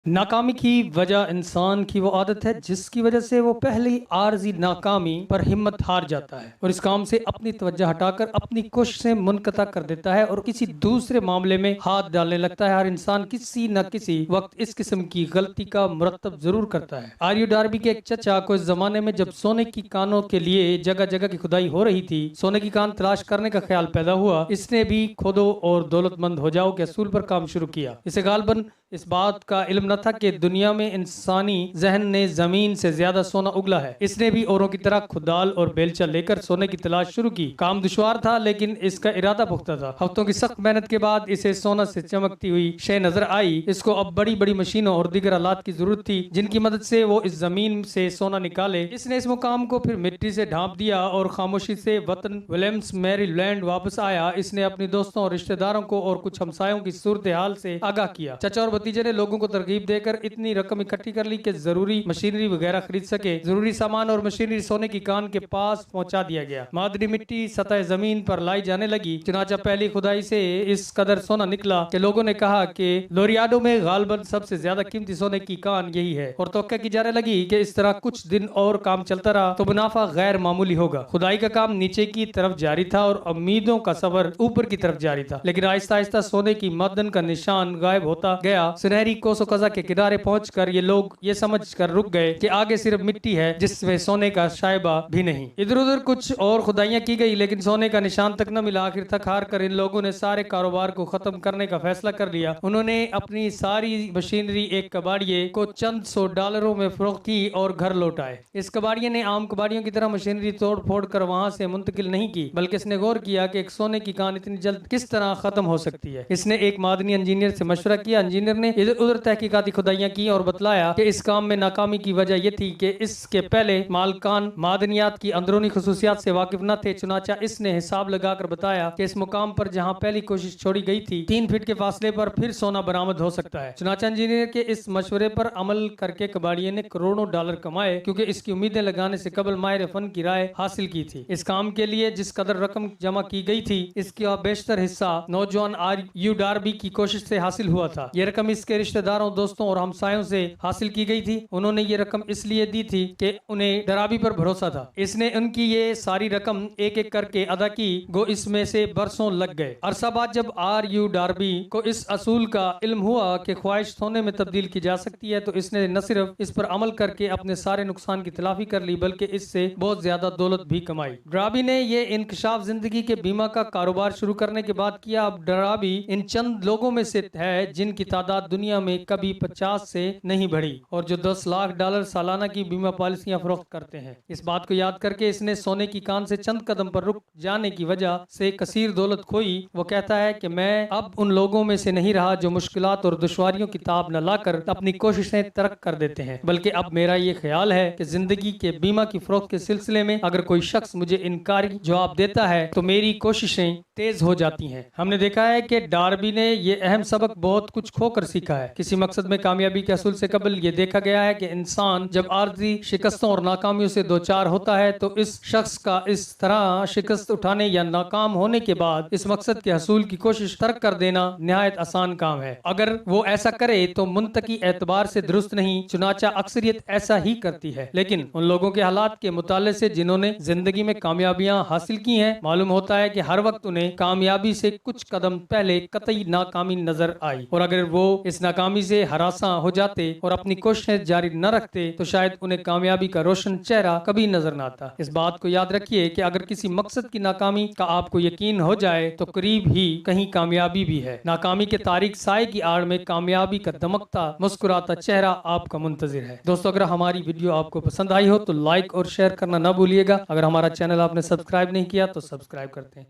नाकामी की वजह इंसान की वो आदत है जिसकी वजह से वो पहली आर्जी नाकामी पर हिम्मत हार जाता है और इस काम से अपनी तवज्जो हटाकर अपनी कोशिश से मुनक़ता कर देता है और किसी दूसरे मामले में हाथ डालने लगता है। हर इंसान किसी न किसी वक्त इस किस्म की गलती का मुरतब जरूर करता है। आर्यू डार्बी के एक चचा को इस जमाने में जब सोने की कानों के लिए जगह जगह की खुदाई हो रही थी, सोने की कान तलाश करने का ख्याल पैदा हुआ। इसने भी खोदो और दौलतमंद हो जाओ के असूल पर काम शुरू किया। इसे गालबन इस बात का इल्म न था कि दुनिया में इंसानी जहन ने जमीन से ज्यादा सोना उगला है। इसने भी औरों की तरह खुदाल और बेलचा लेकर सोने की तलाश शुरू की। काम दुश्वार था लेकिन इसका इरादा पुख्ता था। हफ्तों की सख्त मेहनत के बाद इसे सोना से चमकती हुई शे नजर आई। इसको अब बड़ी बड़ी मशीनों और दीगर आलात की जरूरत थी जिनकी मदद से वो इस जमीन से सोना निकाले। इसने इस मुकाम को फिर मिट्टी से ढांप दिया और खामोशी से वतन विलियम्स मैरीलैंड वापस आया। इसने अपने दोस्तों और रिश्तेदारों को और कुछ हमसायों की सूरत हाल से आगाह किया। चचा और भतीजे ने लोगों को तरगीब देकर इतनी रकम इकट्ठी कर ली कि जरूरी मशीनरी वगैरह खरीद सके। जरूरी सामान और मशीनरी सोने की कान के पास पहुंचा दिया गया। मादनी मिट्टी सतह जमीन पर लाई जाने लगी। चुनाचा पहली खुदाई से इस कदर सोना निकला कि लोगों ने कहा कि लोरियाडो में गालबन सबसे ज्यादा कीमती सोने की कान यही है और तवक्को की जाने लगी कि इस तरह कुछ दिन और काम चलता रहा तो मुनाफा गैर मामूली होगा। खुदाई का काम नीचे की तरफ जारी था और उम्मीदों का सफर ऊपर की तरफ जारी था, लेकिन आहिस्ता आहिस्ता सोने की मदन का निशान गायब होता गया। सुनहरी कोसो कज़ा के किनारे पहुंचकर ये लोग ये समझ कर रुक गए कि आगे सिर्फ मिट्टी है जिसमें सोने का शायबा भी नहीं। इधर उधर कुछ और खुदाइयां की गई लेकिन सोने का निशान तक न मिला। आखिर थक हार कर इन लोगों ने सारे कारोबार को खत्म करने का फैसला कर लिया। उन्होंने अपनी सारी मशीनरी एक कबाड़िए को चंद $100 में फरोख्त की और घर लौट आए। इस कबाड़िए ने आम कबाड़ियों की तरह मशीनरी तोड़ फोड़ कर वहां से मुंतकिल नहीं की, बल्कि इसने गौर किया कि एक सोने की कान इतनी जल्द किस तरह खत्म हो सकती है। इसने एक मादनी इंजीनियर से मशवरा किया। इंजीनियर ने इधर उधर तहकीकाती खुदाइयां की और बतलाया कि इस काम में नाकामी की वजह यह थी कि इसके पहले मालकान मादनियात की अंदरूनी खसूसियात से वाकिफ न थे। चुनाचा इसने हिसाब लगाकर बताया कि इस मुकाम पर जहां पहली कोशिश छोड़ी गई थी 3 फीट के फासले पर फिर सोना बरामद हो सकता है। चुनाचा इंजीनियर के इस मशवरे पर अमल करके कबाड़िए ने करोड़ों डॉलर कमाए, क्योंकि इसकी उम्मीदें लगाने से कबल माहिर फन की राय हासिल की थी। इस काम के लिए जिस कदर रकम जमा की गई थी इसका बेशतर हिस्सा नौजवान आर्यू डार्बी की कोशिश से हासिल हुआ था। यह रकम इसके रिश्तेदारों, दोस्तों और हमसायों से हासिल की गई थी। उन्होंने ये रकम इसलिए दी थी कि उन्हें डराबी पर भरोसा था। इसने उनकी ये सारी रकम एक एक करके अदा की, गो इसमें से बरसों लग गए। अरसा बाद जब आर्यू डार्बी को इस असूल का इल्म हुआ कि ख्वाहिश सोने में तब्दील की जा सकती है, तो इसने न सिर्फ इस पर अमल करके अपने सारे नुकसान की तलाफी कर ली, बल्कि इससे बहुत ज्यादा दौलत भी कमाई। डार्बी ने ये इंकशाफ जिंदगी के बीमा का कारोबार शुरू करने के बाद किया। अब डार्बी इन चंद लोगों में से है जिनकी तादाद दुनिया में कभी 50 से नहीं बढ़ी और जो $10 लाख सालाना की बीमा पॉलिसियां फरोख्त करते हैं। इस बात को याद करके इसने सोने की कान से चंद कदम पर रुक जाने की वजह से कसीर दौलत खोई। वो कहता है कि मैं अब उन लोगों में से नहीं रहा जो मुश्किलात और दुश्वारियों की ताब न लाकर अपनी कोशिशें तर्क कर देते हैं, बल्कि अब मेरा ये ख्याल है कि जिंदगी के बीमा की फरोख्त के सिलसिले में अगर कोई शख्स मुझे इनकारी जवाब देता है तो मेरी कोशिशें तेज हो जाती हैं। हमने देखा है कि डार्बी ने ये अहम सबक बहुत कुछ खोकर सीखा है। किसी मकसद में कामयाबी के असूल से कबल ये देखा गया है कि इंसान जब आर्जी शिकस्तों और नाकामियों से दो चार होता है तो इस शख्स का इस तरह शिकस्त उठाने या नाकाम होने के बाद इस मकसद के हसूल की कोशिश तर्क कर देना निहायत आसान काम है। अगर वो ऐसा करे तो मुंतकी एतबार से दुरुस्त नहीं, चुनाचा अक्सरियत ऐसा ही करती है। लेकिन उन लोगों के हालात के मुताले से जिन्होंने जिंदगी में कामयाबियां हासिल की हैं, मालूम होता है कि हर वक्त उन्हें कामयाबी से कुछ कदम पहले कतई नाकामी नजर आई, और अगर वो इस नाकामी से हरासा हो जाते और अपनी कोशिशें जारी न रखते तो शायद उन्हें कामयाबी का रोशन चेहरा कभी नजर न आता। इस बात को याद रखिए कि अगर किसी मकसद की नाकामी का आपको यकीन हो जाए तो करीब ही कहीं कामयाबी भी है। नाकामी के तारीक साए की आड़ में कामयाबी का दमकता मुस्कुराता चेहरा आपका मुंतजिर है। दोस्तों, अगर हमारी वीडियो आपको पसंद आई हो तो लाइक और शेयर करना ना भूलिएगा। अगर हमारा चैनल आपने सब्सक्राइब नहीं किया तो सब्सक्राइब करते हैं।